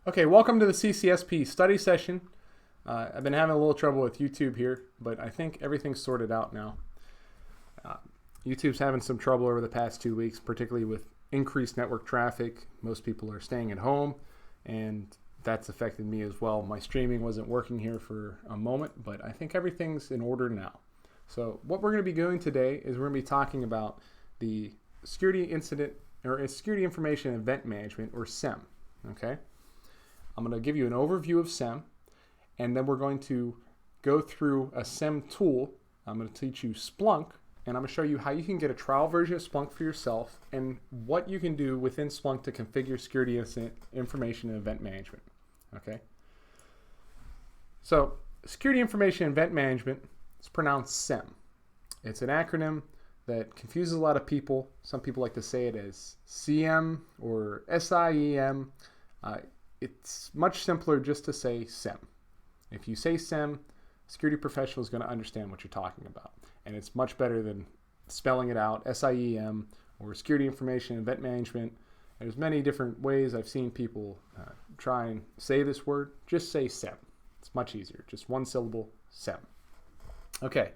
Okay, welcome to the CCSP study session. I've been having a little trouble with YouTube here, but I think everything's sorted out now. YouTube's having some trouble over the past 2 weeks, particularly with increased network traffic. Most people are staying at home, and that's affected me as well. My streaming wasn't working here for a moment, but I think everything's in order now. So what we're going to be doing today is we're going to be talking about the security incident or security information event management, or SIEM. Okay. I'm going to give you an overview of SIEM, and then we're going to go through a SIEM tool. I'm going to teach you Splunk, and I'm going to show you how you can get a trial version of Splunk for yourself and what you can do within Splunk to configure security incident information and event management. Okay. So security information and event management is pronounced SIEM. It's an acronym that confuses a lot of people. Some people like to say it as CM or SIEM. It's much simpler just to say SIEM. If you say SIEM, security professional is going to understand what you're talking about. And it's much better than spelling it out, SIEM or security information event management. There's many different ways I've seen people try and say this word. Just say SIEM. It's much easier. Just one syllable, SIEM. Okay,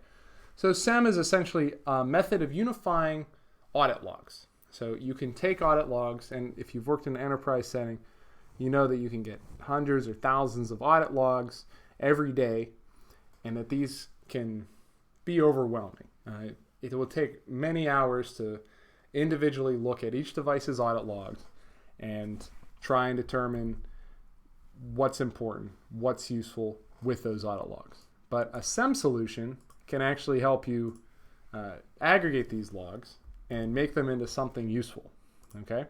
so SIEM is essentially a method of unifying audit logs. So you can take audit logs, and if you've worked in an enterprise setting, you know that you can get hundreds or thousands of audit logs every day, and that these can be overwhelming. It will take many hours to individually look at each device's audit logs and try and determine what's important, what's useful with those audit logs. But a SIEM solution can actually help you aggregate these logs and make them into something useful. Okay?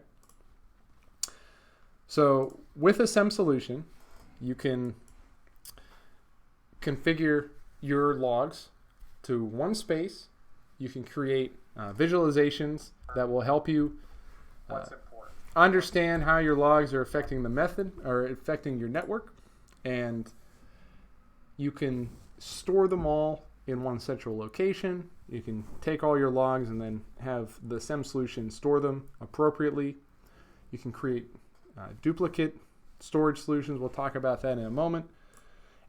So with a SIEM solution, you can configure your logs to one space. You can create visualizations that will help you understand how your logs are affecting the method or affecting your network, and you can store them all in one central location. You can take all your logs and then have the SIEM solution store them appropriately. You can create duplicate storage solutions. We'll talk about that in a moment.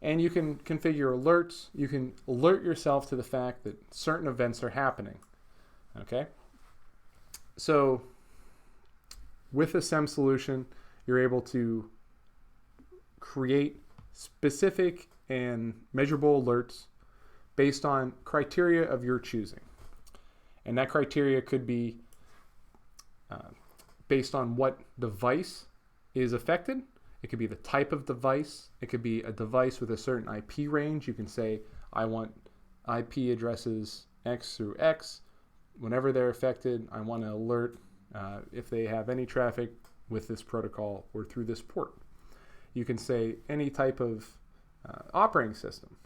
And you can configure alerts. You can alert yourself to the fact that certain events are happening. Okay? So with a SIEM solution, you're able to create specific and measurable alerts based on criteria of your choosing. And that criteria could be based on what device is affected. It could be the type of device. It could be a device with a certain IP range. You can say, I want IP addresses X through X. Whenever they're affected, I want to alert if they have any traffic with this protocol or through this port. You can say any type of operating system.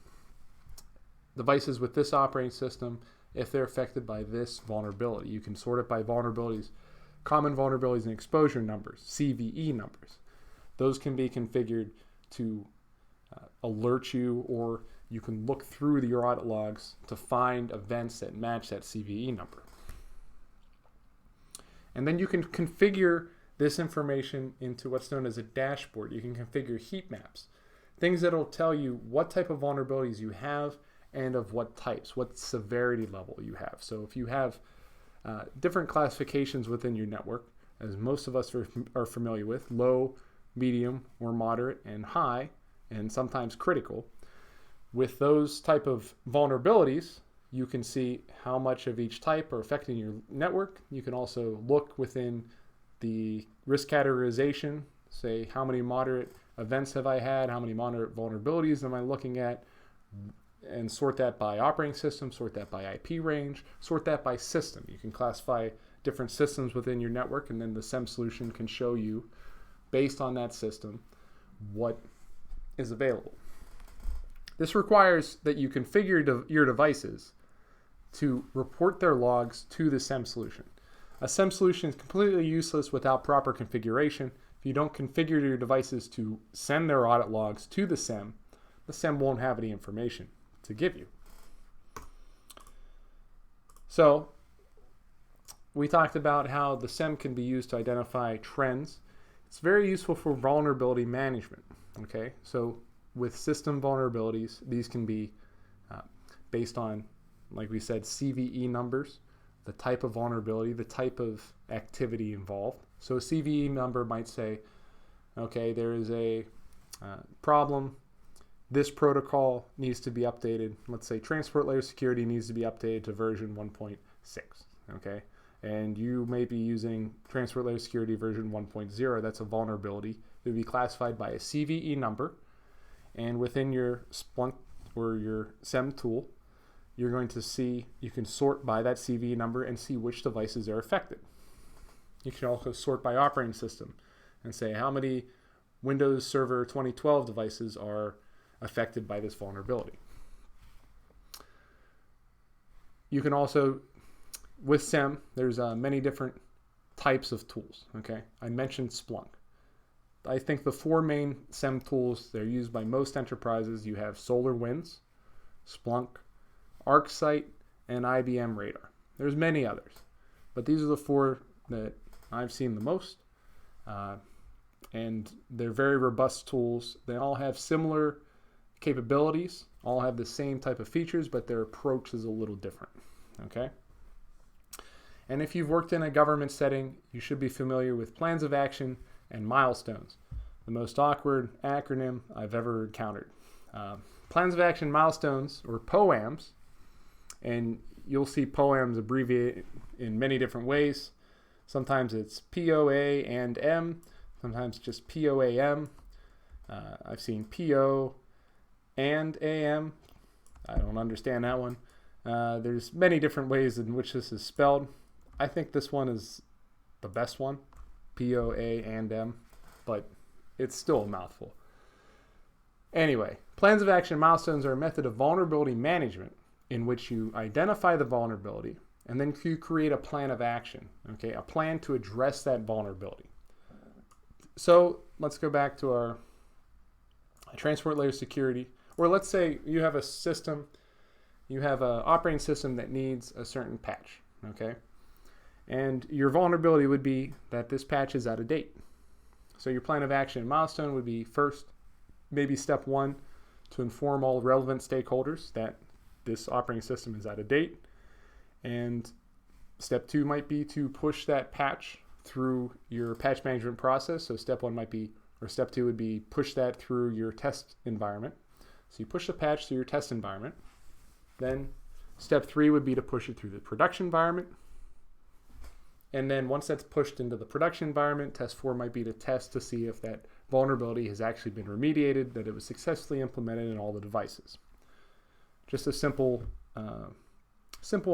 Devices with this operating system, if they're affected by this vulnerability. You can sort it by vulnerabilities, common vulnerabilities and exposure numbers, CVE numbers. Those can be configured to alert you, or you can look through your audit logs to find events that match that CVE number. And then you can configure this information into what's known as a dashboard. You can configure heat maps, things that will tell you what type of vulnerabilities you have and of what types, what severity level you have. So if you have different classifications within your network, as most of us are familiar with, low, medium, or moderate, and high, and sometimes critical. With those type of vulnerabilities, you can see how much of each type are affecting your network. You can also look within the risk categorization, say how many moderate events have I had, how many moderate vulnerabilities am I looking at, and sort that by operating system, sort that by IP range, sort that by system. You can classify different systems within your network, and then the SIEM solution can show you, based on that system, what is available. This requires that you configure your devices to report their logs to the SIEM solution. A SIEM solution is completely useless without proper configuration. If you don't configure your devices to send their audit logs to the SIEM won't have any information to give you. So we talked about how the SIEM can be used to identify trends. It's very useful for vulnerability management. Okay, so with system vulnerabilities, these can be based on, like we said, CVE numbers, the type of vulnerability, the type of activity involved. So a CVE number might say, okay, there is a problem. This protocol needs to be updated. Let's say transport layer security needs to be updated to version 1.6. Okay, and you may be using transport layer security version 1.0. That's a vulnerability. It would be classified by a CVE number, and within your Splunk or your SIEM tool, you're going to see, you can sort by that CVE number and see which devices are affected. You can also sort by operating system and say how many Windows Server 2012 devices are affected by this vulnerability. You can also, with SIEM, there's many different types of tools. Okay, I mentioned Splunk. I think the four main SIEM tools, they're used by most enterprises. You have SolarWinds, Splunk, ArcSight, and IBM Radar. There's many others, but these are the four that I've seen the most, and they're very robust tools. They all have similar capabilities, all have the same type of features, but their approach is a little different. Okay, and if you've worked in a government setting, you should be familiar with plans of action and milestones, the most awkward acronym I've ever encountered. Plans of action milestones, or POAMs, and you'll see POAMs abbreviated in many different ways. Sometimes it's POA and M, sometimes just POAM. I've seen PO and AM. I don't understand that one. There's many different ways in which this is spelled. I think this one is the best one, POA and M, but it's still a mouthful. Anyway, plans of action milestones are a method of vulnerability management in which you identify the vulnerability and then you create a plan of action, okay, a plan to address that vulnerability. So let's go back to our transport layer security, or let's say you have a system, you have an operating system that needs a certain patch, okay, and your vulnerability would be that this patch is out of date. So your plan of action milestone would be first, maybe step one, to inform all relevant stakeholders that this operating system is out of date. And step two might be to push that patch through your patch management process. So step one might be, or step two would be push that through your test environment. So you push the patch through your test environment. Then step three would be to push it through the production environment. And then once that's pushed into the production environment, test four might be to test to see if that vulnerability has actually been remediated, that it was successfully implemented in all the devices. Just a simple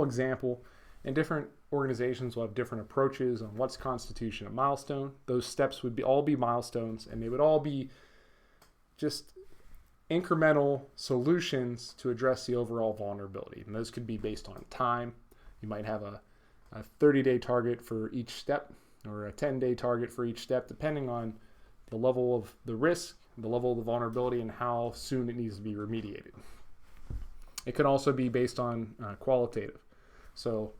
example, and different organizations will have different approaches on what's constitution a milestone. Those steps would all be milestones, and they would all be just incremental solutions to address the overall vulnerability. And those could be based on time. You might have a 30-day target for each step, or a 10-day target for each step, depending on the level of the risk, the level of the vulnerability, and how soon it needs to be remediated. It could also be based on qualitative. So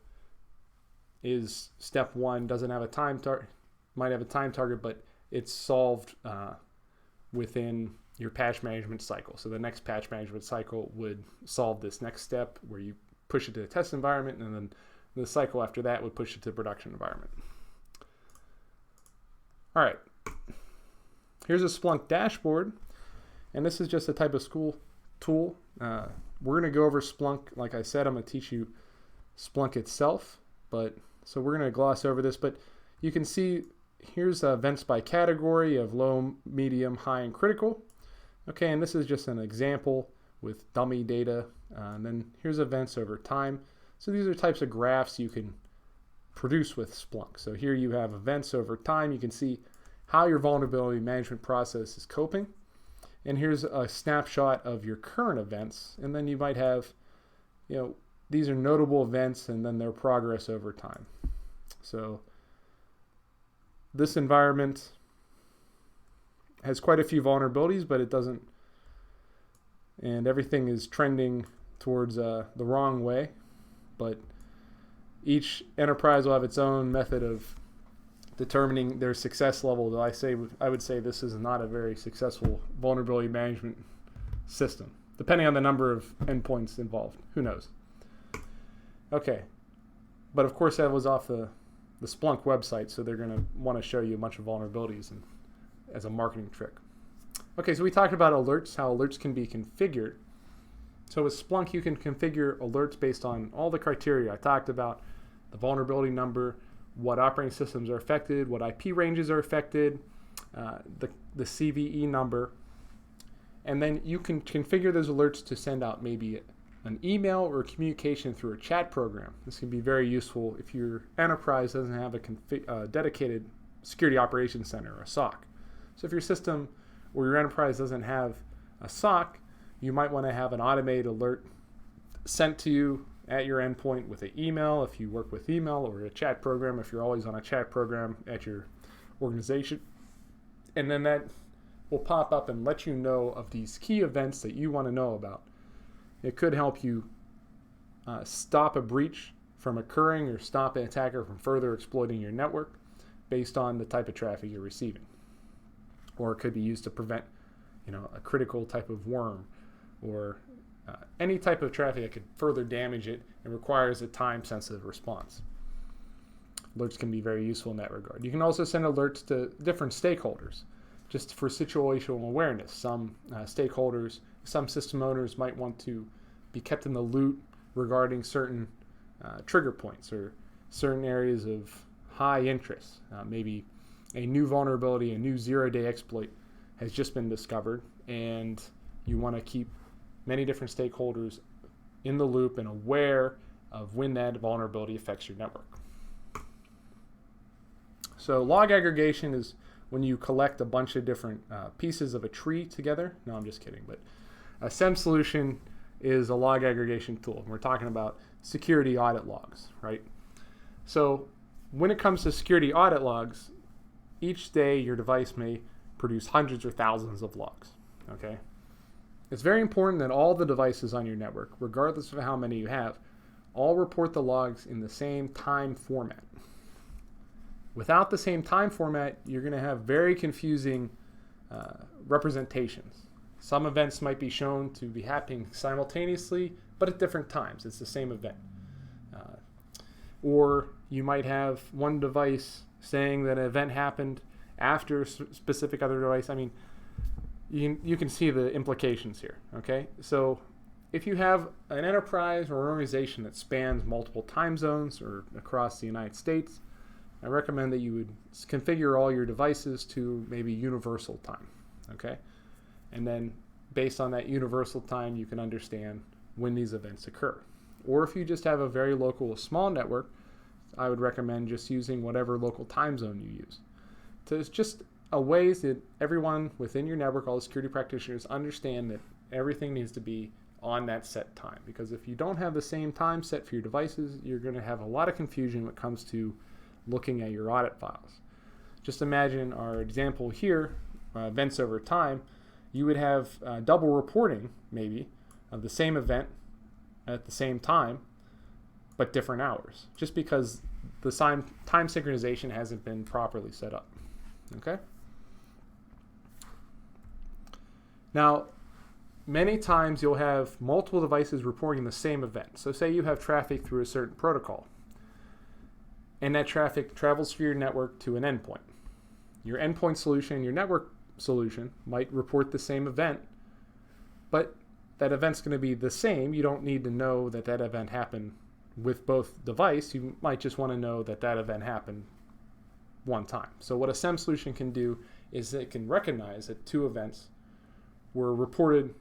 is step one doesn't have a time target, might have a time target, but it's solved within your patch management cycle. So the next patch management cycle would solve this next step where you push it to the test environment, and then the cycle after that would push it to the production environment. All right, here's a Splunk dashboard, and this is just a type of tool. We're going to go over Splunk. Like I said, I'm going to teach you Splunk itself, so we're going to gloss over this, but you can see here's events by category of low, medium, high, and critical. Okay, and this is just an example with dummy data, and then here's events over time. So these are types of graphs you can produce with Splunk. So here you have events over time. You can see how your vulnerability management process is coping. And here's a snapshot of your current events. And then you might have, these are notable events and then their progress over time. So this environment has quite a few vulnerabilities, but it doesn't, and everything is trending towards the wrong way. But each enterprise will have its own method of determining their success level, I would say this is not a very successful vulnerability management system, depending on the number of endpoints involved. Who knows? Okay, but of course that was off the Splunk website, so they're going to want to show you a bunch of vulnerabilities as a marketing trick. Okay, so we talked about alerts, how alerts can be configured. So with Splunk, you can configure alerts based on all the criteria I talked about: the vulnerability number, what operating systems are affected, what IP ranges are affected, the CVE number, and then you can configure those alerts to send out maybe an email or communication through a chat program. This can be very useful if your enterprise doesn't have a dedicated security operations center, or a SOC. So if your system or your enterprise doesn't have a SOC, you might want to have an automated alert sent to you at your endpoint with an email if you work with email, or a chat program if you're always on a chat program at your organization. And then that will pop up and let you know of these key events that you want to know about. It could help you stop a breach from occurring, or stop an attacker from further exploiting your network based on the type of traffic you're receiving. Or it could be used to prevent, a critical type of worm, or any type of traffic that could further damage it and requires a time-sensitive response. Alerts can be very useful in that regard. You can also send alerts to different stakeholders, just for situational awareness. Some stakeholders, some system owners might want to be kept in the loop regarding certain trigger points or certain areas of high interest. Maybe a new vulnerability, a new zero-day exploit has just been discovered, and you want to keep many different stakeholders in the loop and aware of when that vulnerability affects your network. So log aggregation is when you collect a bunch of different pieces of a tree together. No, I'm just kidding. But a SIEM solution is a log aggregation tool. And we're talking about security audit logs, right? So when it comes to security audit logs, each day your device may produce hundreds or thousands of logs, okay? It's very important that all the devices on your network, regardless of how many you have, all report the logs in the same time format. Without the same time format, you're going to have very confusing representations. Some events might be shown to be happening simultaneously, but at different times. It's the same event. Or you might have one device saying that an event happened after a specific other device. I mean, you can see the implications here, okay? So if you have an enterprise or an organization that spans multiple time zones or across the United States, I recommend that you would configure all your devices to maybe universal time, okay? And then based on that universal time, you can understand when these events occur. Or if you just have a very local, small network, I would recommend just using whatever local time zone you use. So it's just a way that everyone within your network, all the security practitioners, understand that everything needs to be on that set time. Because if you don't have the same time set for your devices, you're going to have a lot of confusion when it comes to looking at your audit files. Just imagine our example here, events over time. You would have double reporting, maybe, of the same event at the same time, but different hours, just because the time synchronization hasn't been properly set up. Okay? Now, many times you'll have multiple devices reporting the same event. So say you have traffic through a certain protocol, and that traffic travels through your network to an endpoint. Your endpoint solution, your network solution might report the same event, but that event's going to be the same. You don't need to know that that event happened with both devices. You might just want to know that that event happened one time. So what a SIEM solution can do is it can recognize that two events were reported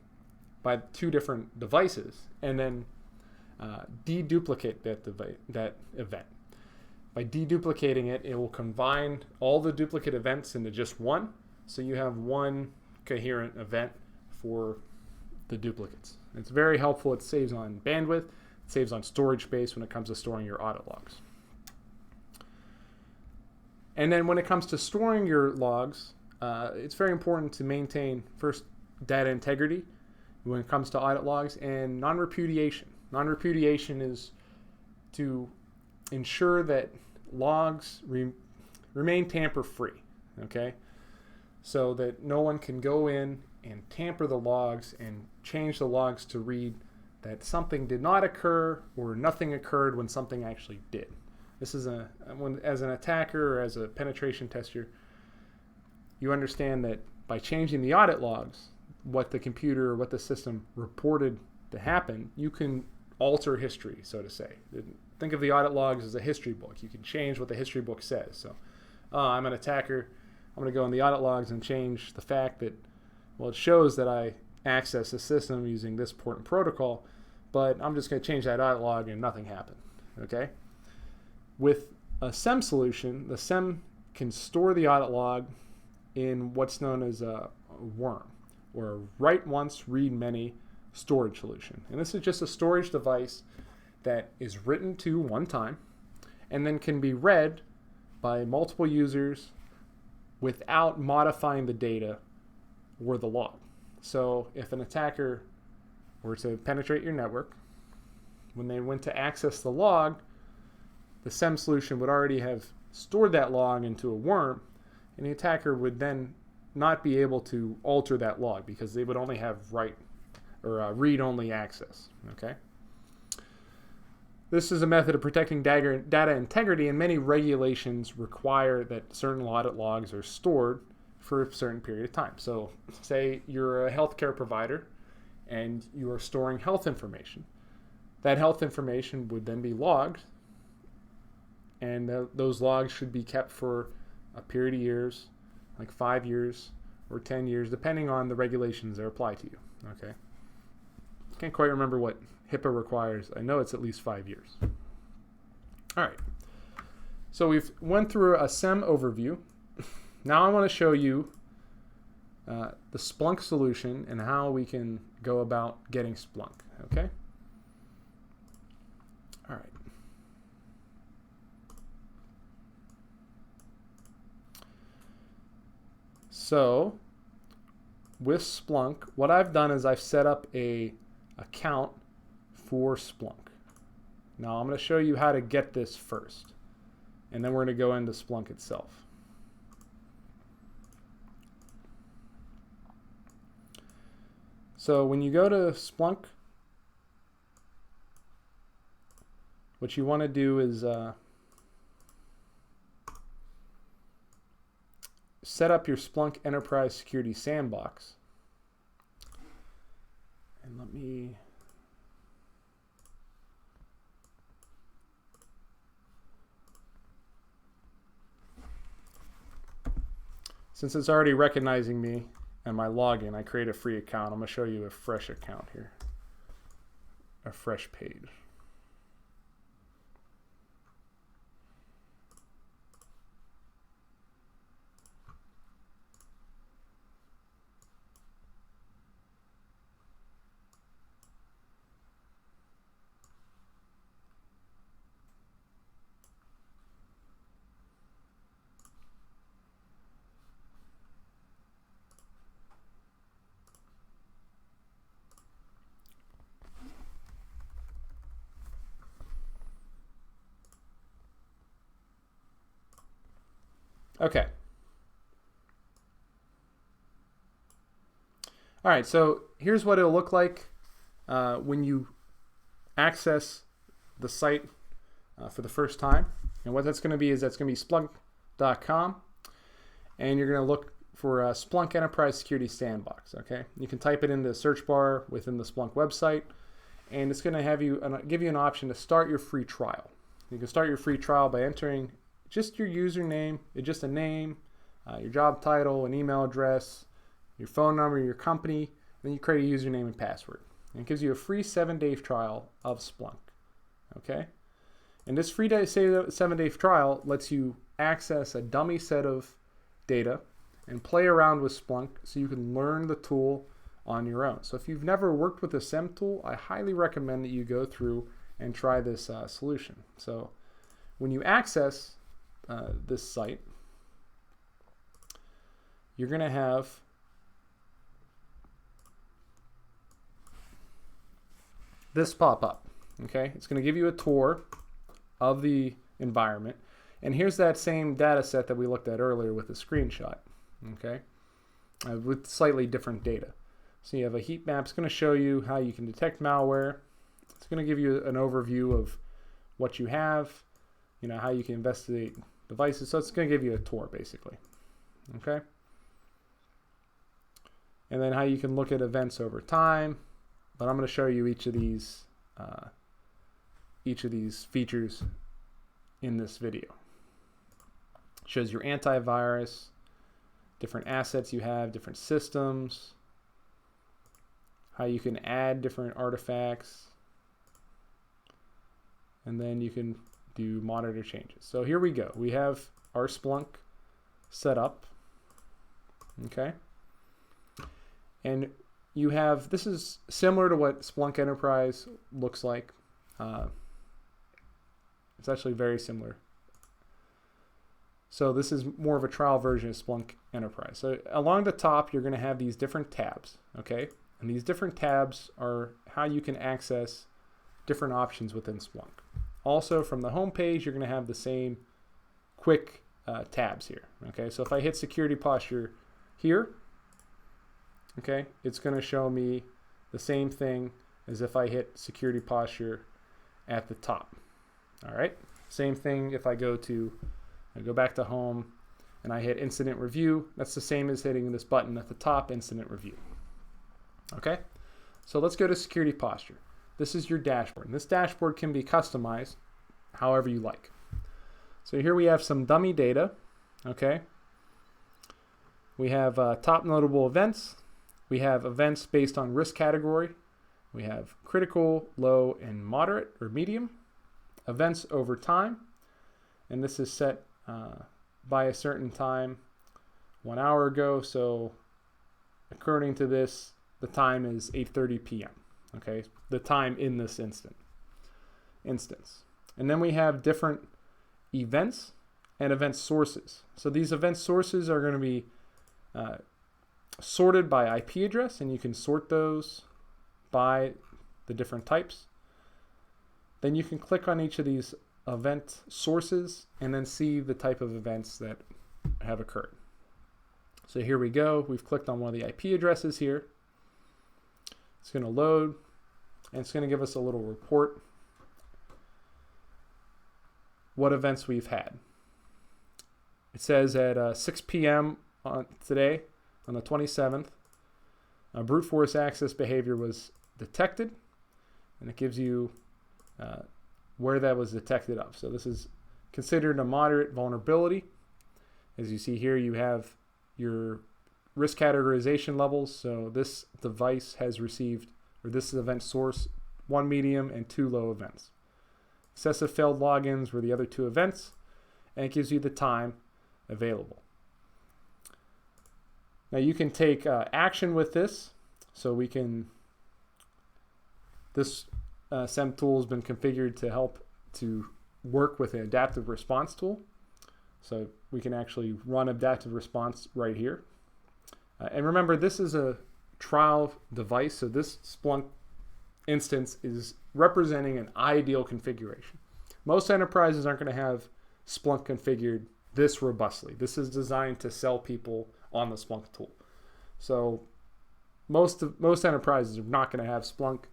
by two different devices, and then deduplicate that event. By deduplicating it, it will combine all the duplicate events into just one, so you have one coherent event for the duplicates. It's very helpful. It saves on bandwidth, it saves on storage space when it comes to storing your audit logs. And then when it comes to storing your logs, it's very important to maintain first data integrity when it comes to audit logs, and non-repudiation. Non-repudiation is to ensure that logs remain tamper-free, okay? So that no one can go in and tamper the logs and change the logs to read that something did not occur or nothing occurred when something actually did. This is as an attacker or as a penetration tester, you understand that by changing the audit logs, what the computer or what the system reported to happen, you can alter history, so to say. Think of the audit logs as a history book. You can change what the history book says. So, I'm an attacker. I'm going to go in the audit logs and change the fact that, well, it shows that I access the system using this port and protocol, but I'm just going to change that audit log and nothing happened. Okay? With a SIEM solution, the SIEM can store the audit log in what's known as a worm, or a write once, read many storage solution. And this is just a storage device that is written to one time and then can be read by multiple users without modifying the data or the log. So if an attacker were to penetrate your network, when they went to access the log, the SIEM solution would already have stored that log into a worm, and the attacker would then not be able to alter that log because they would only have write or read-only access. Okay. This is a method of protecting data integrity, and many regulations require that certain audit logs are stored for a certain period of time. So say you're a healthcare provider and you are storing health information. That health information would then be logged, and those logs should be kept for a period of years, like 5 years or 10 years, depending on the regulations that apply to you. Okay. Can't quite remember what HIPAA requires. I know it's at least 5 years. All right. So we've went through a SIEM overview. Now I want to show you the Splunk solution and how we can go about getting Splunk. Okay. All right. So with Splunk, what I've done is I've set up a account for Splunk. Now I'm going to show you how to get this first, and then we're going to go into Splunk itself. So when you go to Splunk, what you want to do is set up your Splunk Enterprise Security Sandbox. And let me since it's already recognizing me and my login, I create a free account. I'm going to show you a fresh account here, a fresh page. Okay. All right, so here's what it'll look like when you access the site for the first time. And what that's going to be is that's going to be Splunk.com, and you're going to look for Splunk Enterprise Security Sandbox. Okay, you can type it in the search bar within the Splunk website, and it's going to have you give you an option to start your free trial. You can start your free trial by entering just your username, just a name, your job title, an email address, your phone number, your company, then you create a username and password. And it gives you a free 7-day trial of Splunk. Okay? And this free 7-day trial lets you access a dummy set of data and play around with Splunk so you can learn the tool on your own. So if you've never worked with a SIEM tool, I highly recommend that you go through and try this solution. So when you access this site, you're going to have this pop up. Okay, it's going to give you a tour of the environment, And here's that same data set that we looked at earlier with the screenshot, okay, with slightly different data. So you have a heat map. It's going to show you how you can detect malware. It's going to give you an overview of what you have, you know, how you can investigate devices. So it's going to give you a tour, basically, okay? And then how you can look at events over time. But I'm going to show you each of these features in this video. It shows your antivirus, different assets you have, different systems, how you can add different artifacts, and then you can do monitor changes. So here we go. We have our Splunk set up, okay? And you have, this is similar to what Splunk Enterprise looks like. It's actually very similar. So this is more of a trial version of Splunk Enterprise. So along the top, you're going to have these different tabs, okay? And these different tabs are how you can access different options within Splunk. Also, from the home page, you're going to have the same quick tabs here, okay? So if I hit security posture here, okay, it's going to show me the same thing as if I hit security posture at the top. All right, same thing if I go back to home and I hit incident review. That's the same as hitting this button at the top, incident review. Okay, so let's go to security posture. This is your dashboard. And this dashboard can be customized however you like. So here we have some dummy data. Okay, we have top notable events. We have events based on risk category. We have critical, low, and moderate or medium. Events over time. And this is set by a certain time 1 hour ago. So according to this, the time is 8:30 p.m. Okay, the time in this instance. And then we have different events and event sources. So these event sources are going to be sorted by IP address, and you can sort those by the different types. Then you can click on each of these event sources and then see the type of events that have occurred. So here we go. We've clicked on one of the IP addresses here. It's going to load, and it's going to give us a little report what events we've had. It says at 6 p.m. today, on the 27th, brute force access behavior was detected, and it gives you where that was detected of. So this is considered a moderate vulnerability. As you see here, you have your risk categorization levels. So this device has received, or this event source, 1 medium and 2 low events. Excessive failed logins were the other 2 events, and it gives you the time available. Now you can take action with this. So we can, this SIEM tool has been configured to help to work with an adaptive response tool. So we can actually run adaptive response right here. And remember, this is a trial device, so this Splunk instance is representing an ideal configuration. Most enterprises aren't going to have Splunk configured this robustly. This is designed to sell people on the Splunk tool. So most enterprises are not going to have Splunk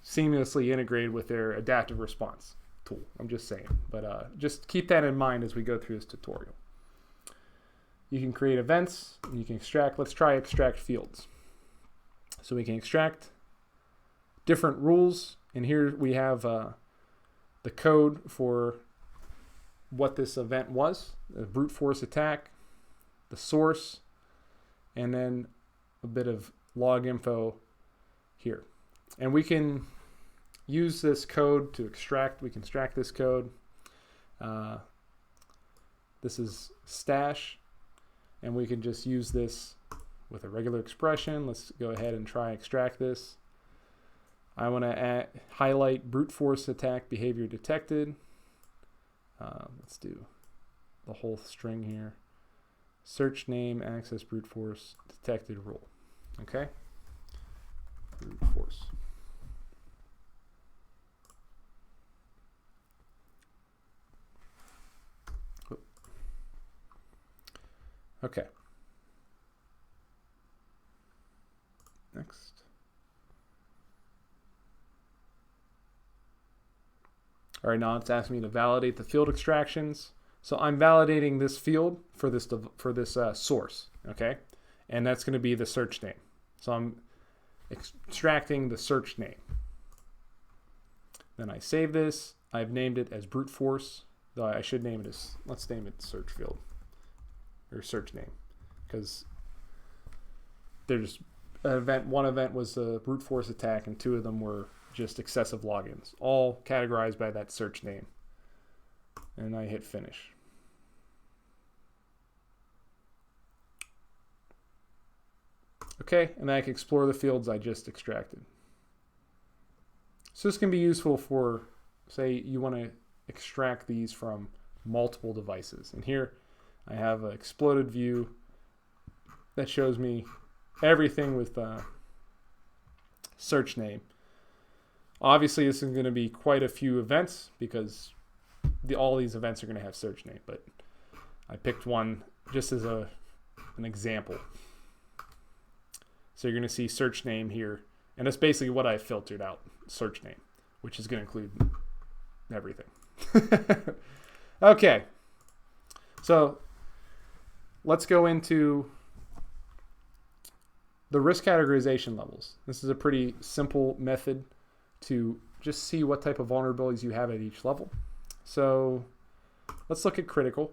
seamlessly integrated with their adaptive response tool. I'm just saying, but just keep that in mind as we go through this tutorial. You can create events, and you can extract. Let's try extract fields. So we can extract different rules, and here we have the code for what this event was, a brute force attack, the source, and then a bit of log info here. And we can use this code to extract. We can extract this code. This is stash, and we can just use this with a regular expression. Let's go ahead and try extract this. I want to highlight brute force attack behavior detected. Let's do the whole string here. Search name, access brute force detected rule. Okay? Brute force. Okay. Next. All right, now it's asking me to validate the field extractions. So I'm validating this field for this source, okay? And that's going to be the search name. So I'm extracting the search name. Then I save this. I've named it as brute force, though I should name it as, let's name it search field, or search name, because there's one event was a brute force attack, and 2 of them were just excessive logins, all categorized by that search name. And I hit finish. Okay, and then I can explore the fields I just extracted. So this can be useful for, say, you want to extract these from multiple devices. And here I have an exploded view that shows me everything with search name. Obviously, this is going to be quite a few events because all these events are going to have search name, but I picked one just as an example. So you're going to see search name here, and that's basically what I filtered out, search name, which is going to include everything. Okay, so let's go into the risk categorization levels. This is a pretty simple method to just see what type of vulnerabilities you have at each level. So let's look at critical.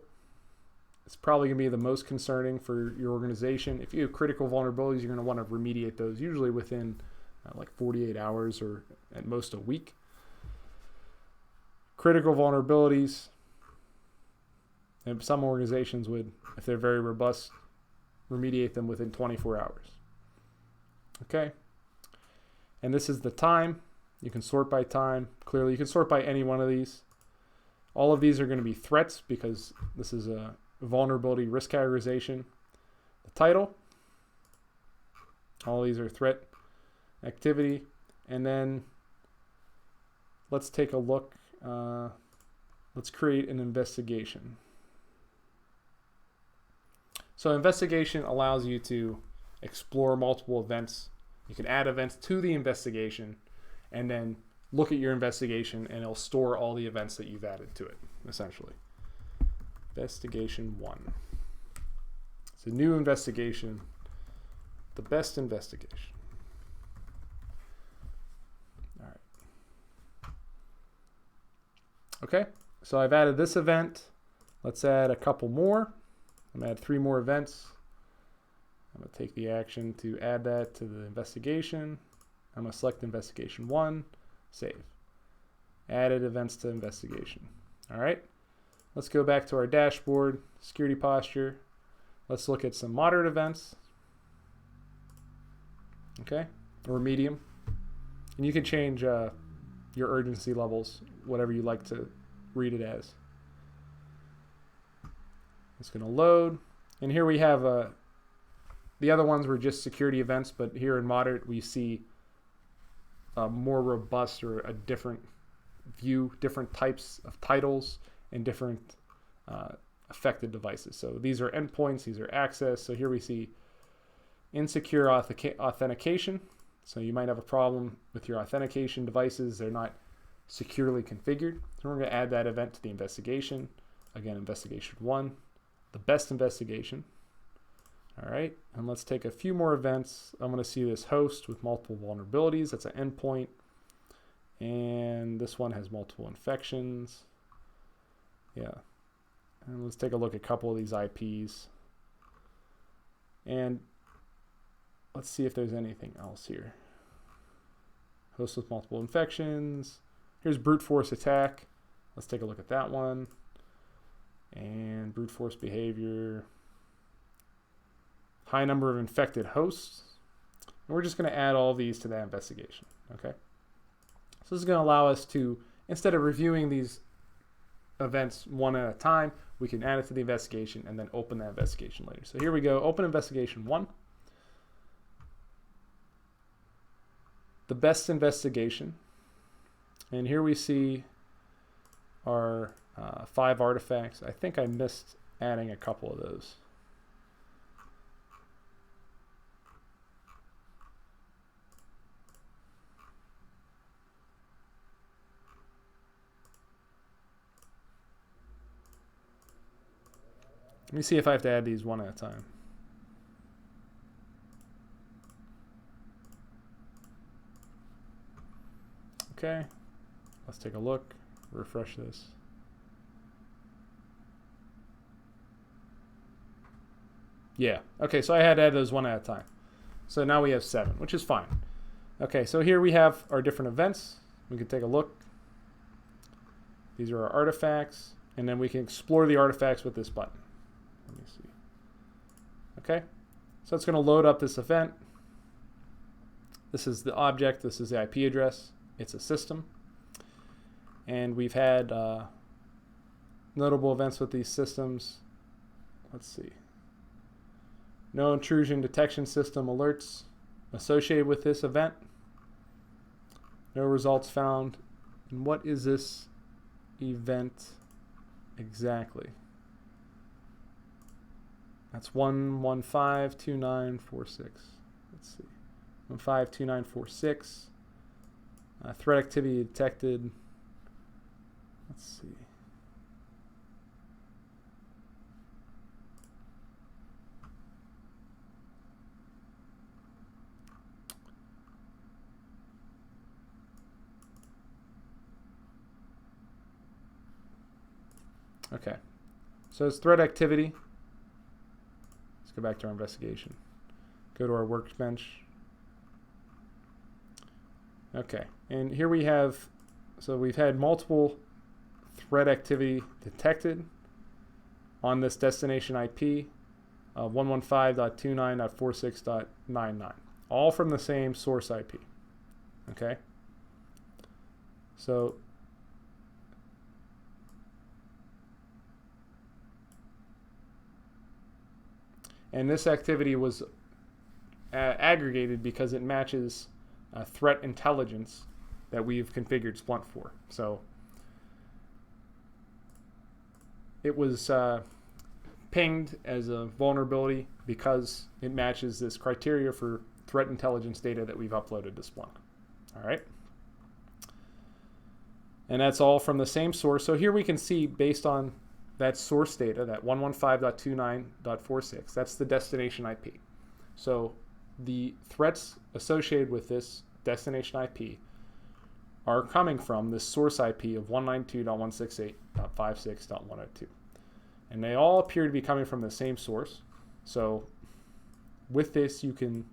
It's probably going to be the most concerning for your organization. If you have critical vulnerabilities, you're going to want to remediate those usually within like 48 hours or at most a week. Critical vulnerabilities, and some organizations would, if they're very robust, remediate them within 24 hours. Okay, and this is the time. You can sort by time. Clearly, you can sort by any one of these. All of these are going to be threats because this is a vulnerability risk categorization. The title, all these are threat activity. And then let's take a look. Let's create an investigation. So investigation allows you to explore multiple events. You can add events to the investigation and then look at your investigation, and it'll store all the events that you've added to it, essentially. Investigation 1. It's a new investigation, the best investigation. All right. Okay, so I've added this event. Let's add a couple more. I'm going to add 3 more events. I'm going to take the action to add that to the investigation. I'm going to select investigation 1, save. Added events to investigation. All right, let's go back to our dashboard, security posture. Let's look at some moderate events. Okay, or medium. And you can change your urgency levels, whatever you like to read it as. It's going to load. And here we have the other ones were just security events, but here in moderate we see a more robust or a different view, different types of titles and different affected devices. So these are endpoints, these are access. So here we see insecure authentication. So you might have a problem with your authentication devices. They're not securely configured. So we're going to add that event to the investigation. Again, investigation 1, the best investigation. All right, and let's take a few more events. I'm going to see this host with multiple vulnerabilities. That's an endpoint. And this one has multiple infections. Yeah. And let's take a look at a couple of these IPs. And let's see if there's anything else here. Host with multiple infections. Here's brute force attack. Let's take a look at that one. And brute force behavior. High number of infected hosts. And we're just going to add all these to that investigation. Okay. So this is going to allow us to, instead of reviewing these events one at a time, we can add it to the investigation and then open that investigation later. So here we go. Open investigation 1. The best investigation. And here we see our 5 artifacts. I think I missed adding a couple of those. Let me see if I have to add these one at a time. Okay, let's take a look, refresh this. Yeah, okay, so I had to add those one at a time. So now we have 7, which is fine. Okay, so here we have our different events. We can take a look. These are our artifacts, and then we can explore the artifacts with this button. Let me see. Okay, so it's going to load up this event. This is the object, this is the IP address. It's a system. And we've had notable events with these systems. Let's see. No intrusion detection system alerts associated with this event. No results found. And what is this event exactly? That's 1152946. Let's see. 152946. Threat activity detected. Let's see. Okay. So it's threat activity. Let's go back to our investigation. Go to our workbench. Okay, and here we have, so we've had multiple threat activity detected on this destination IP of 115.29.46.99, all from the same source IP. Okay, so and this activity was aggregated because it matches threat intelligence that we've configured Splunk for. So it was pinged as a vulnerability because it matches this criteria for threat intelligence data that we've uploaded to Splunk. All right. And that's all from the same source. So here we can see, based on that source data, that 115.29.46, that's the destination IP. So the threats associated with this destination IP are coming from this source IP of 192.168.56.102. And they all appear to be coming from the same source. So with this, you can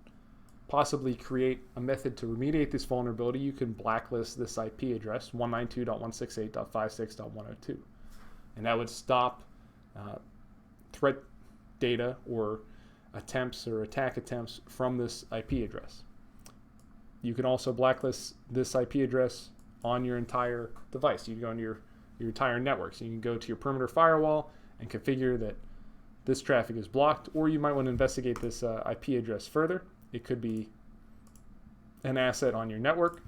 possibly create a method to remediate this vulnerability. You can blacklist this IP address, 192.168.56.102. And that would stop threat data or attempts or attack attempts from this IP address. You can also blacklist this IP address on your entire device. You can go into your entire network. So you can go to your perimeter firewall and configure that this traffic is blocked, or you might want to investigate this IP address further. It could be an asset on your network,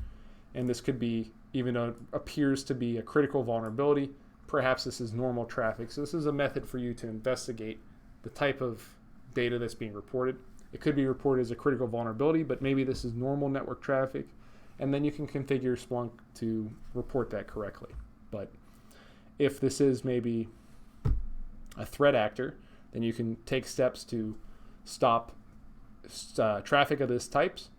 and this could be, even though it appears to be a critical vulnerability, perhaps this is normal traffic. So this is a method for you to investigate the type of data that's being reported. It could be reported as a critical vulnerability, but maybe this is normal network traffic, and then you can configure Splunk to report that correctly. But if this is maybe a threat actor, then you can take steps to stop traffic of this types,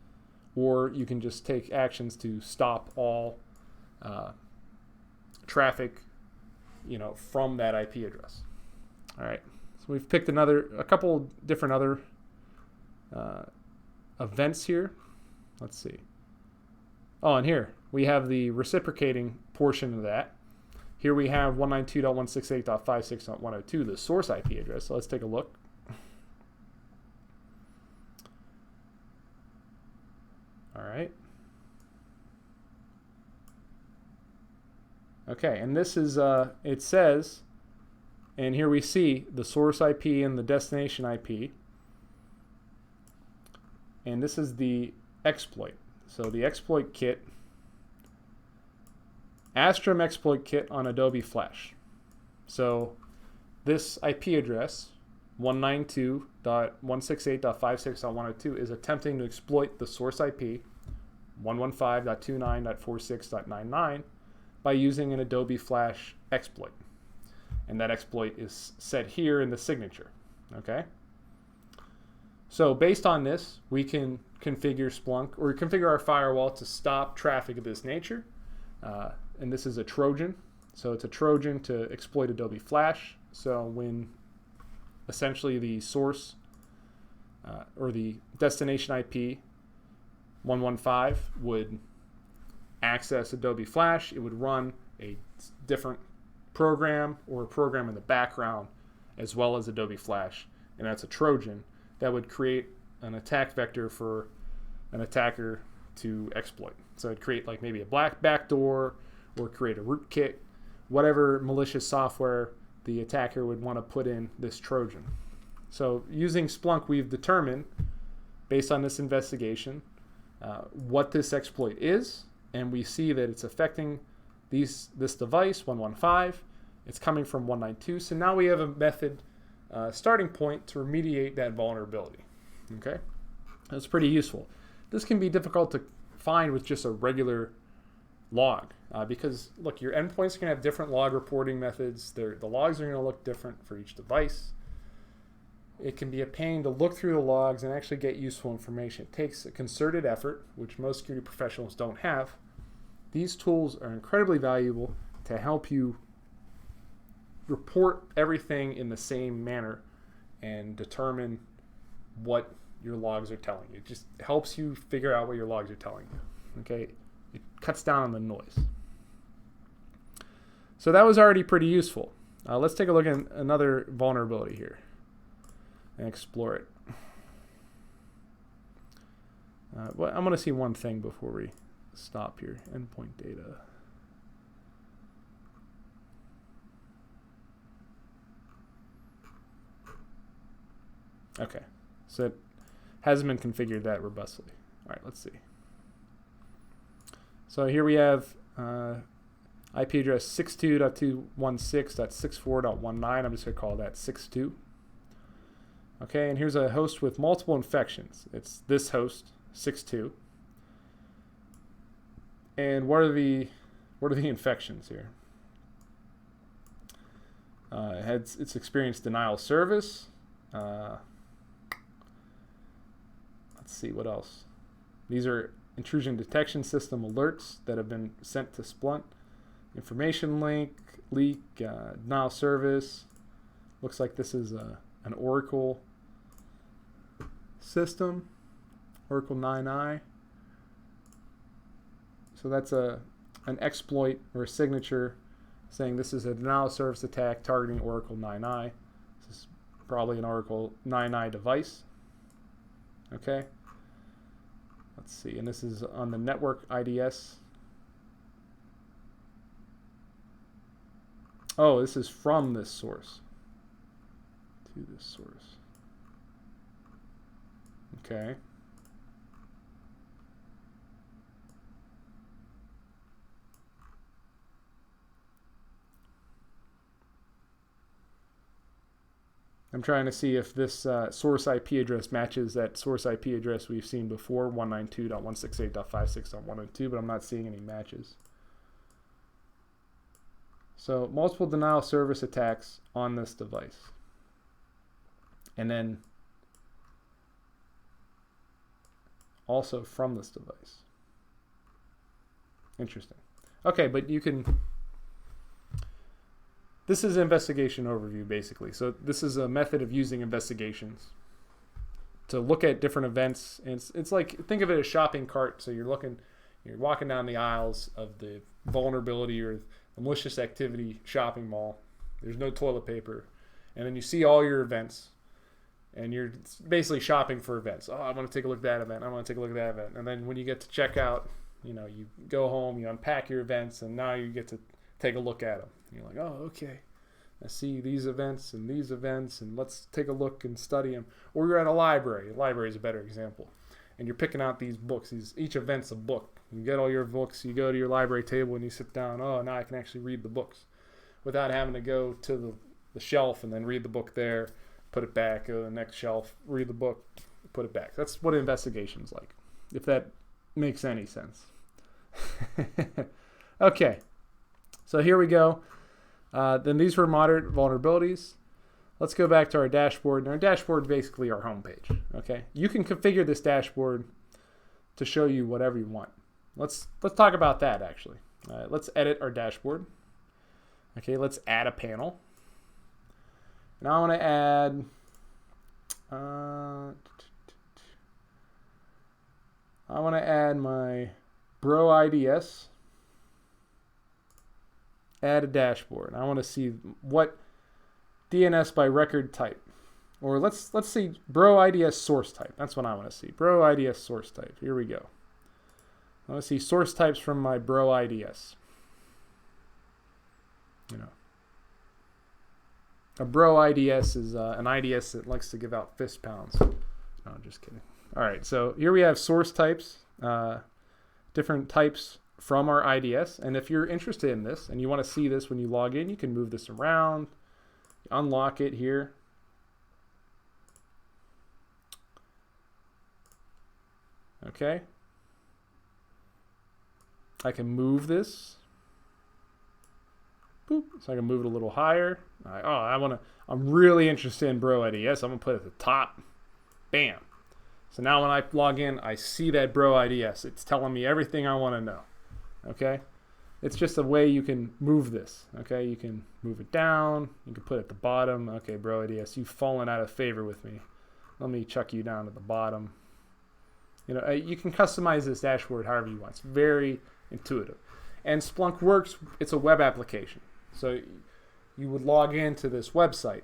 or you can just take actions to stop all traffic, from that IP address. All right, so we've picked a couple different other events here. Let's see. Oh, and here we have the reciprocating portion of that. Here we have 192.168.56.102, the source IP address. So let's take a look. All right. Okay, and this is, it says, and here we see the source IP and the destination IP. And this is the exploit. So the exploit kit, Astrum exploit kit on Adobe Flash. So this IP address, 192.168.56.102, is attempting to exploit the source IP, 115.29.46.99, by using an Adobe Flash exploit. And that exploit is set here in the signature. Okay. So based on this, we can configure Splunk or configure our firewall to stop traffic of this nature. And this is a Trojan. So it's a Trojan to exploit Adobe Flash. So when essentially the source or the destination IP 115 would access Adobe Flash, it would run a different program or a program in the background as well as Adobe Flash. And that's a Trojan that would create an attack vector for an attacker to exploit. So it'd create like maybe a black backdoor or create a rootkit, whatever malicious software the attacker would want to put in this Trojan. So using Splunk, we've determined, based on this investigation, what this exploit is, and we see that it's affecting this device, 115. It's coming from 192. So now we have a method starting point to remediate that vulnerability. Okay, that's pretty useful. This can be difficult to find with just a regular log because look, your endpoints are going to have different log reporting methods. The logs are going to look different for each device. It can be a pain to look through the logs and actually get useful information. It takes a concerted effort, which most security professionals don't have. These tools are incredibly valuable to help you report everything in the same manner and determine what your logs are telling you. It just helps you figure out what your logs are telling you. Okay, it cuts down on the noise. So that was already pretty useful. Let's take a look at another vulnerability here and explore it. Well, I'm going to see one thing before we stop here. Endpoint data. Okay, so it hasn't been configured that robustly. All right, let's see. So here we have IP address 62.216.64.19. I'm just going to call that 62. Okay, and here's a host with multiple infections. It's this host, 62. And what are the infections here? It's experienced denial of service. Let's see what else. These are intrusion detection system alerts that have been sent to Splunk. Information leak, denial of service. Looks like this is an Oracle system, Oracle 9i. So that's an exploit or a signature saying this is a denial of service attack targeting Oracle 9i. This is probably an Oracle 9i device. Okay. Let's see, and this is on the network IDS. Oh, this is from this source to this source. Okay. I'm trying to see if this source IP address matches that source IP address we've seen before, 192.168.56.102, but I'm not seeing any matches. So multiple denial of service attacks on this device. And then also from this device. Interesting. Okay, but you can... This is an investigation overview, basically. So this is a method of using investigations to look at different events. And it's like, think of it as a shopping cart. So you're walking down the aisles of the vulnerability or the malicious activity shopping mall. There's no toilet paper. And then you see all your events. And you're basically shopping for events. Oh, I want to take a look at that event. I want to take a look at that event. And then when you get to checkout, you go home, you unpack your events, and now you get to take a look at them. You're like, oh, okay, I see these events, and let's take a look and study them. Or you're at a library. A library is a better example. And you're picking out these books. Each event's a book. You get all your books, you go to your library table, and you sit down. Oh, now I can actually read the books without having to go to the shelf and then read the book there, put it back, go to the next shelf, read the book, put it back. That's what an investigation's like, if that makes any sense. Okay, so here we go. Then these were moderate vulnerabilities. Let's go back to our dashboard. And our dashboard is basically our home page. Okay, you can configure this dashboard to show you whatever you want. Let's talk about that actually. Let's edit our dashboard. Okay, let's add a panel. And I want to add. I want to add my Bro IDS. Add a dashboard. I want to see what DNS by record type, or let's see Bro IDS source type. That's what I want to see. Bro IDS source type. Here we go. I want to see source types from my Bro IDS. You know, a Bro IDS is an IDS that likes to give out fist pounds. No, I'm just kidding. All right, so here we have source types, different types from our IDS. And if you're interested in this and you want to see this when you log in, you can move this around, unlock it here. Okay. I can move this. Boop. So I can move it a little higher. I'm really interested in Bro IDS. I'm gonna put it at the top. Bam. So now when I log in, I see that Bro IDS. It's telling me everything I want to know. Okay, it's just a way you can move this. Okay, you can move it down. You can put it at the bottom. Okay, Bro IDS, you've fallen out of favor with me. Let me chuck you down to the bottom. You know, you can customize this dashboard however you want. It's very intuitive. And Splunk Works, it's a web application. So you would log into this website,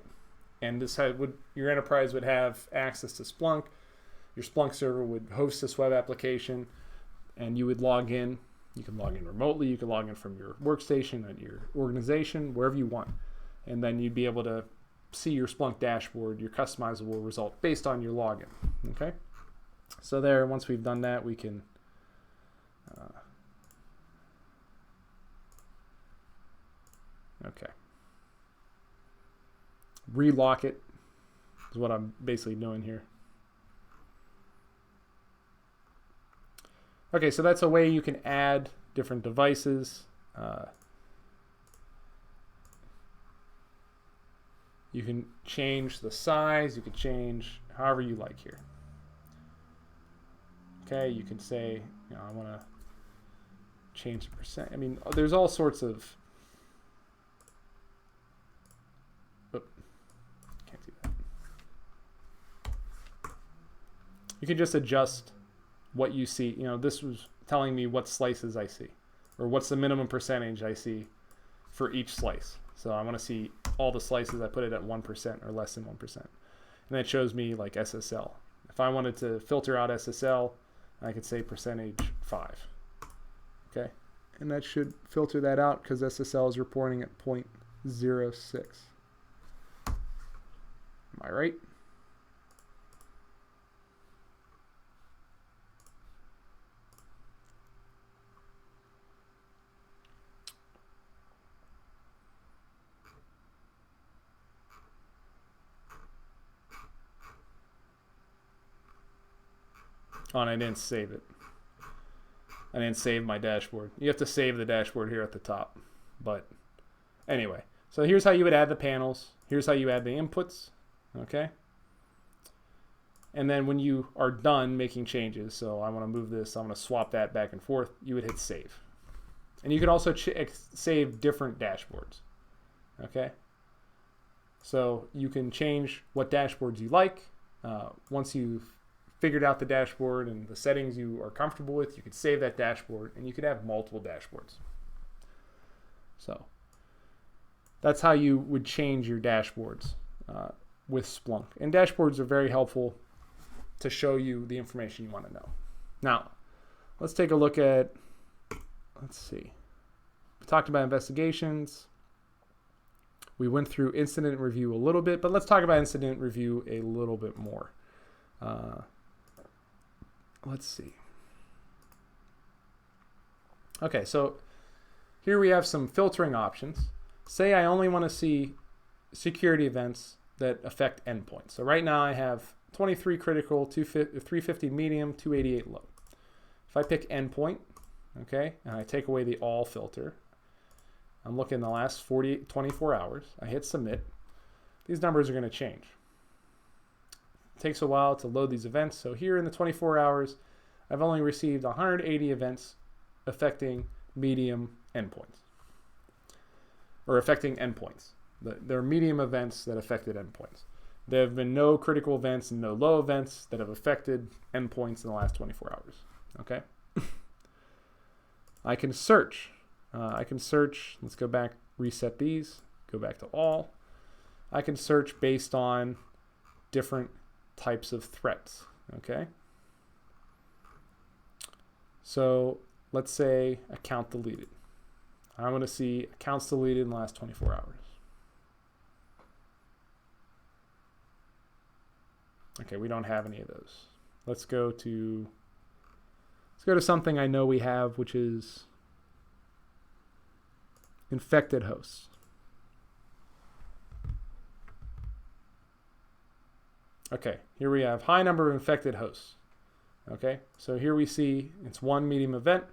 and your enterprise would have access to Splunk. Your Splunk server would host this web application, and you would log in. You can log in remotely. You can log in from your workstation at your organization, wherever you want. And then you'd be able to see your Splunk dashboard, your customizable result based on your login. Okay? So there, once we've done that, we can relock it is what I'm basically doing here. Okay, so that's a way you can add different devices. You can change the size. You can change however you like here. Okay, you can say, you know, I want to change the percent. I mean, there's all sorts of. Can't do that. You can just adjust what you see. You know, this was telling me what slices I see, or what's the minimum percentage I see for each slice. So I want to see all the slices. I put it at 1% or less than 1%. And that shows me like SSL. If I wanted to filter out SSL, I could say %5. Okay. And that should filter that out because SSL is reporting at 0.06. Am I right? Oh, and I didn't save it. I didn't save my dashboard. You have to save the dashboard here at the top. But anyway, so here's how you would add the panels. Here's how you add the inputs. Okay. And then when you are done making changes, so I want to move this, I want to swap that back and forth, you would hit save. And you can also save different dashboards. Okay. So you can change what dashboards you like. Once you've figured out the dashboard and the settings you are comfortable with, you could save that dashboard, and you could have multiple dashboards. So that's how you would change your dashboards with Splunk. And dashboards are very helpful to show you the information you want to know. Now, let's take a look at, let's see. We talked about investigations. We went through incident review a little bit, but let's talk about incident review a little bit more. Let's see. Okay, so here we have some filtering options. Say I only want to see security events that affect endpoints. So right now I have 23 critical, 350 medium, 288 low. If I pick endpoint, okay, and I take away the all filter, I'm looking in the last 24 hours. I hit submit. These numbers are going to change. It takes a while to load these events. So here in the 24 hours, I've only received 180 events affecting medium endpoints, or affecting endpoints. They're medium events that affected endpoints. There have been no critical events and no low events that have affected endpoints in the last 24 hours. Okay. I can search. Let's go back, reset these, go back to all. I can search based on different types of threats. Okay. So let's say account deleted. I want to see accounts deleted in the last 24 hours. Okay, we don't have any of those. Let's go to something I know we have, which is infected hosts. Okay, here we have high number of infected hosts. Okay, so here we see it's one medium event,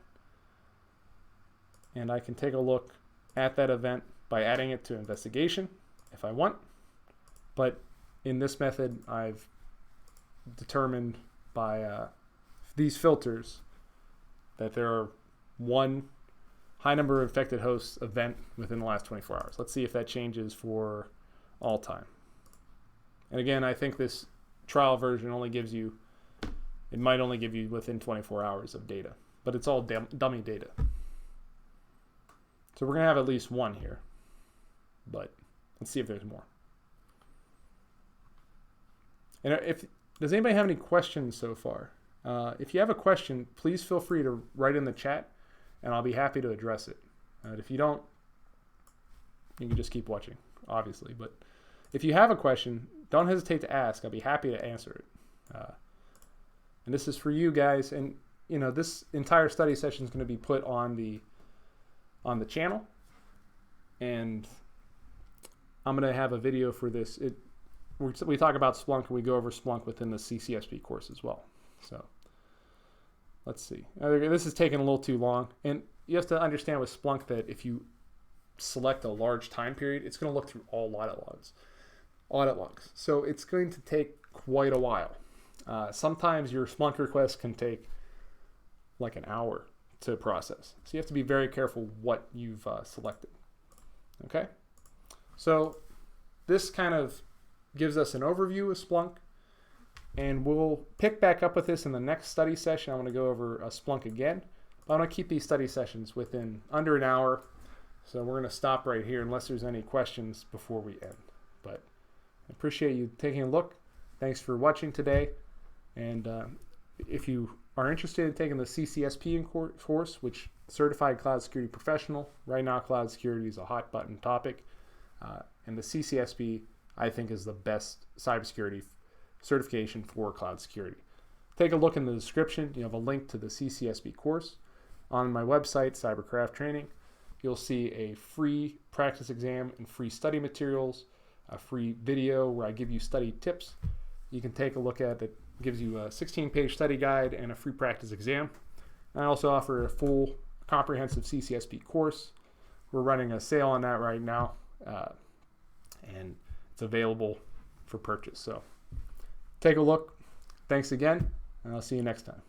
and I can take a look at that event by adding it to investigation if I want. But in this method, I've determined by these filters that there are one high number of infected hosts event within the last 24 hours. Let's see if that changes for all time. And again, I think this trial version only gives you, it might only give you within 24 hours of data, but it's all dummy data. So we're going to have at least one here, but let's see if there's more. And does anybody have any questions so far? If you have a question, please feel free to write in the chat, and I'll be happy to address it. If you don't, you can just keep watching, obviously. But if you have a question, don't hesitate to ask. I'll be happy to answer it. And this is for you guys. And you know, this entire study session is going to be put on the channel, and I'm going to have a video for this. We talk about Splunk, and we go over Splunk within the CCSP course as well. So let's see. This is taking a little too long. And you have to understand with Splunk that if you select a large time period, it's going to look through all audit logs. So it's going to take quite a while. Sometimes your Splunk request can take like an hour to process. So you have to be very careful what you've selected. Okay? So this kind of gives us an overview of Splunk, and we'll pick back up with this in the next study session. I want to go over Splunk again. I want to keep these study sessions within under an hour, so we're going to stop right here unless there's any questions before we end. But I appreciate you taking a look. Thanks for watching today, and if you are interested in taking the CCSP course, which Certified Cloud Security Professional, right now cloud security is a hot button topic, and the CCSP I think is the best cybersecurity certification for cloud security. Take a look in the description. You have a link to the CCSP course. On my website, Cyberkraft Training, you'll see a free practice exam and free study materials, a free video where I give you study tips. You can take a look at it. It gives you a 16-page study guide and a free practice exam. I also offer a full comprehensive CCSP course. We're running a sale on that right now, and it's available for purchase. So take a look. Thanks again, and I'll see you next time.